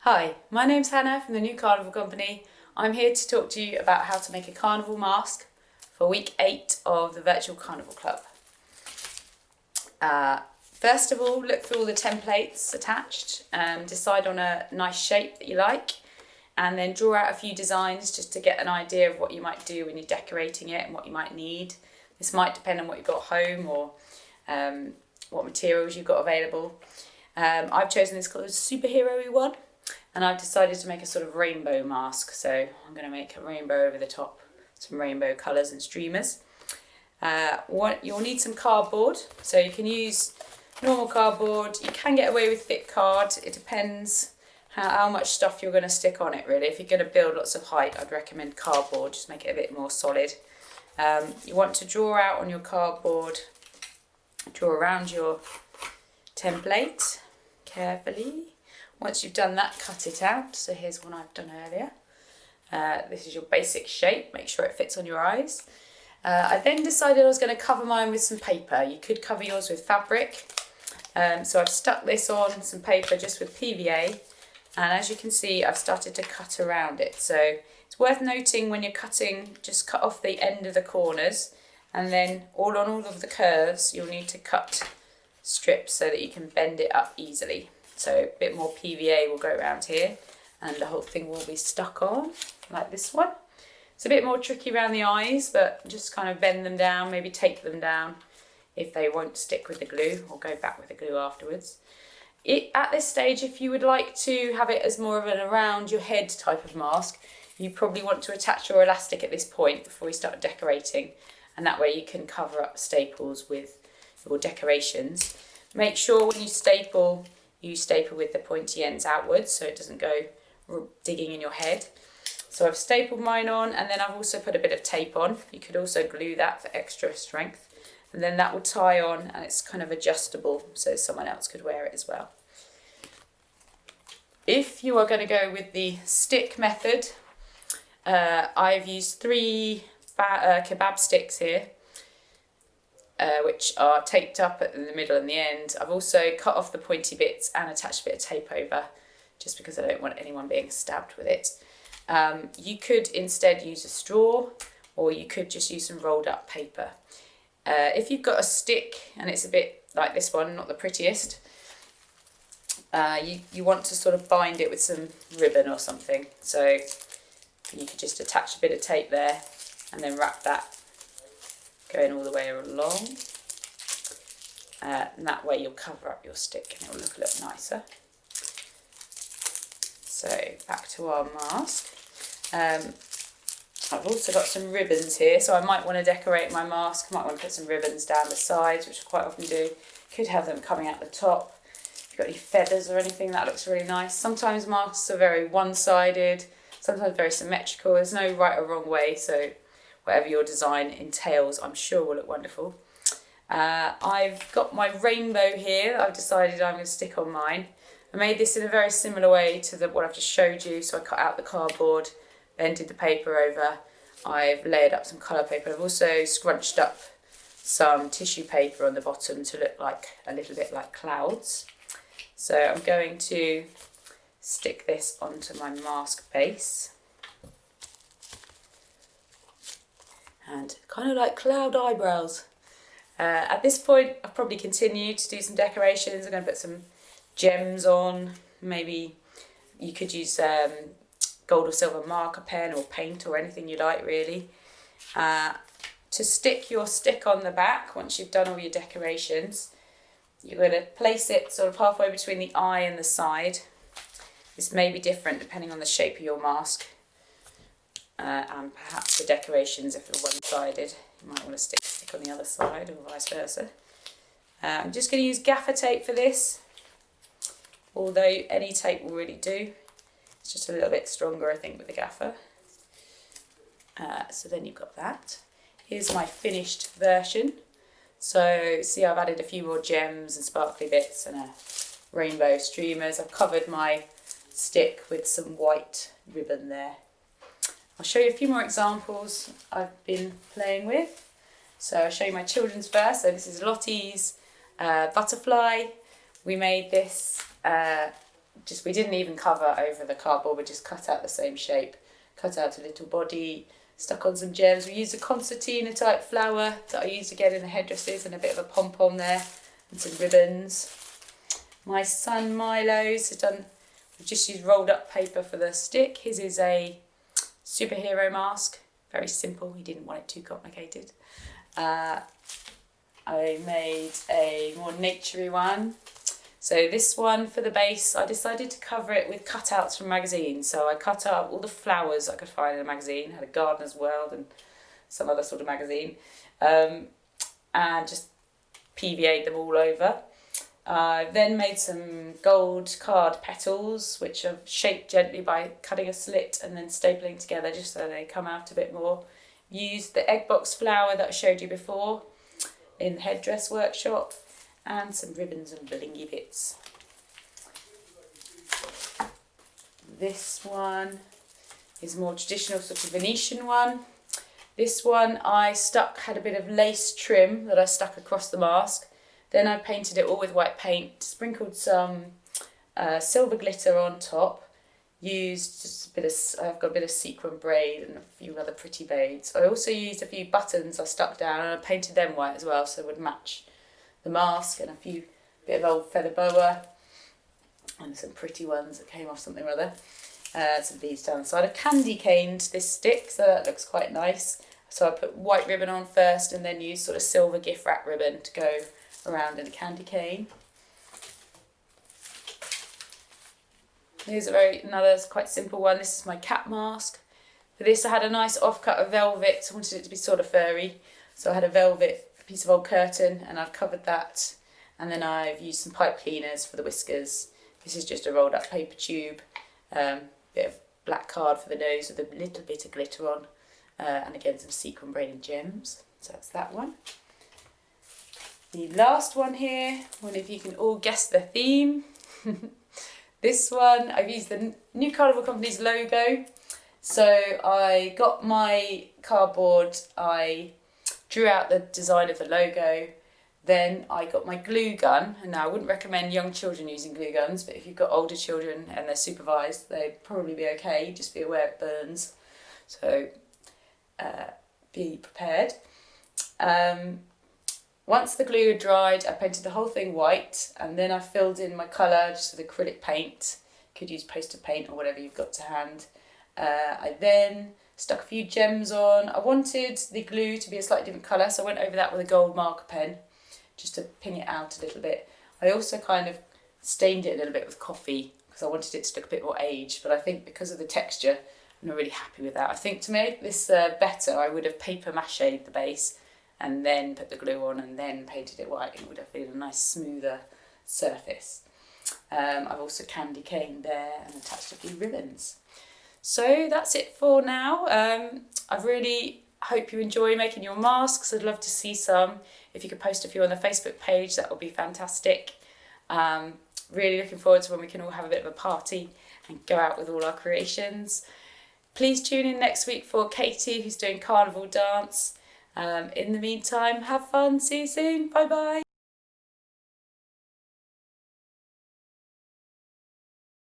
Hi, my name's Hannah from the New Carnival Company. I'm here to talk to you about how to make a carnival mask for week 8 of the Virtual Carnival Club. First of all, look through all the templates attached and decide on a nice shape that you like, and then draw out a few designs just to get an idea of what you might do when you're decorating it and what you might need. This might depend on what you've got home or what materials you've got available. I've chosen this called superhero-y one, and I've decided to make a sort of rainbow mask. So I'm going to make a rainbow over the top, some rainbow colours and streamers. You'll need some cardboard, so you can use normal cardboard. You can get away with thick card. It depends how much stuff you're going to stick on it, really. If you're going to build lots of height, I'd recommend cardboard, just make it a bit more solid. You want to draw out on your cardboard, draw around your template carefully. Once you've done that, cut it out. So here's one I've done earlier. This is your basic shape. Make sure it fits on your eyes. I then decided I was going to cover mine with some paper. You could cover yours with fabric. So I've stuck this on some paper just with PVA. And as you can see, I've started to cut around it. So it's worth noting when you're cutting, just cut off the end of the corners. And then all of the curves, you'll need to cut strips so that you can bend it up easily. So a bit more PVA will go around here and the whole thing will be stuck on like this one. It's a bit more tricky around the eyes, but just kind of bend them down, maybe tape them down if they won't stick with the glue, or go back with the glue afterwards. At this stage, if you would like to have it as more of an around your head type of mask, you probably want to attach your elastic at this point before we start decorating, and that way you can cover up staples with your decorations. Make sure when you staple with the pointy ends outwards so it doesn't go digging in your head. So I've stapled mine on, and then I've also put a bit of tape on. You could also glue that for extra strength, and then that will tie on, and it's kind of adjustable so someone else could wear it as well. If you are going to go with the stick method, I've used 3 kebab sticks here, which are taped up at the middle and the end. I've also cut off the pointy bits and attached a bit of tape over, just because I don't want anyone being stabbed with it. You could instead use a straw, or you could just use some rolled up paper. If you've got a stick and it's a bit like this one, not the prettiest, you want to sort of bind it with some ribbon or something. So you could just attach a bit of tape there and then wrap that going all the way along. And that way you'll cover up your stick and it will look a little nicer. So back to our mask. I've also got some ribbons here, so I might want to decorate my mask. I might want to put some ribbons down the sides, which I quite often do. Could have them coming out the top. If you've got any feathers or anything, that looks really nice. Sometimes masks are very one-sided, sometimes very symmetrical. There's no right or wrong way, so whatever your design entails, I'm sure will look wonderful. I've got my rainbow here that I've decided I'm going to stick on mine. I made this in a very similar way to what I've just showed you. So I cut out the cardboard, bended the paper over. I've layered up some colour paper. I've also scrunched up some tissue paper on the bottom to look like a little bit like clouds. So I'm going to stick this onto my mask base. And kind of like cloud eyebrows. At this point, I'll probably continue to do some decorations. I'm going to put some gems on. Maybe you could use gold or silver marker pen or paint or anything you like, really. To stick your stick on the back, once you've done all your decorations, you're going to place it sort of halfway between the eye and the side. This may be different depending on the shape of your mask. And perhaps the decorations, if they're one-sided, you might want to stick on the other side or vice versa. I'm just going to use gaffer tape for this, although any tape will really do. It's just a little bit stronger, I think, with the gaffer. So then you've got that. Here's my finished version. So see, I've added a few more gems and sparkly bits and a rainbow streamers. I've covered my stick with some white ribbon there. I'll show you a few more examples I've been playing with. So I'll show you my children's first. So this is Lottie's butterfly. We made this we didn't even cover over the cardboard, we just cut out the same shape, cut out a little body, stuck on some gems. We used a concertina type flower that I used again in the headdresses and a bit of a pom-pom there and some ribbons. My son Milo's we've just used rolled up paper for the stick. His is a superhero mask, very simple, he didn't want it too complicated. I made a more naturey one. So this one for the base, I decided to cover it with cutouts from magazines. So I cut out all the flowers I could find in a magazine, had a Gardener's World and some other sort of magazine, and just PVA'd them all over. Then made some gold card petals, which are shaped gently by cutting a slit and then stapling together just so they come out a bit more. Used the egg box flower that I showed you before in the headdress workshop, and some ribbons and blingy bits. This one is more traditional sort of Venetian one. This one had a bit of lace trim that I stuck across the mask. Then I painted it all with white paint, sprinkled some silver glitter on top, used just I've got a bit of sequin braid and a few other pretty beads. I also used a few buttons I stuck down and I painted them white as well so it would match the mask, and a bit of old feather boa and some pretty ones that came off something or other. Some beads down the side. I've candy caned this stick, so that looks quite nice. So I put white ribbon on first and then used sort of silver gift wrap ribbon to go around in a candy cane. Here's another quite simple one. This is my cat mask. For this I had a nice offcut of velvet. I wanted it to be sort of furry, so I had a velvet piece of old curtain and I've covered that, and then I've used some pipe cleaners for the whiskers. This is just a rolled up paper tube, bit of black card for the nose with a little bit of glitter on, and again some sequin braid and gems. So that's that one. The last one here, wonder if you can all guess the theme. This one, I've used the New Carnival Company's logo. So I got my cardboard, I drew out the design of the logo, then I got my glue gun, and now I wouldn't recommend young children using glue guns, but if you've got older children and they're supervised, they'd probably be okay, just be aware it burns, so be prepared. Once the glue had dried, I painted the whole thing white, and then I filled in my colour just with acrylic paint. You could use poster paint or whatever you've got to hand. I then stuck a few gems on. I wanted the glue to be a slightly different colour, so I went over that with a gold marker pen just to ping it out a little bit. I also kind of stained it a little bit with coffee because I wanted it to look a bit more aged, but I think because of the texture, I'm not really happy with that. I think to make this better, I would have paper mache'd the base and then put the glue on and then painted it white. It would have been a nice smoother surface. I've also candy caned there and attached a few ribbons. So that's it for now. I really hope you enjoy making your masks. I'd love to see some. If you could post a few on the Facebook page, that would be fantastic. Really looking forward to when we can all have a bit of a party and go out with all our creations. Please tune in next week for Katie, who's doing carnival dance. In the meantime, have fun. See you soon. Bye bye.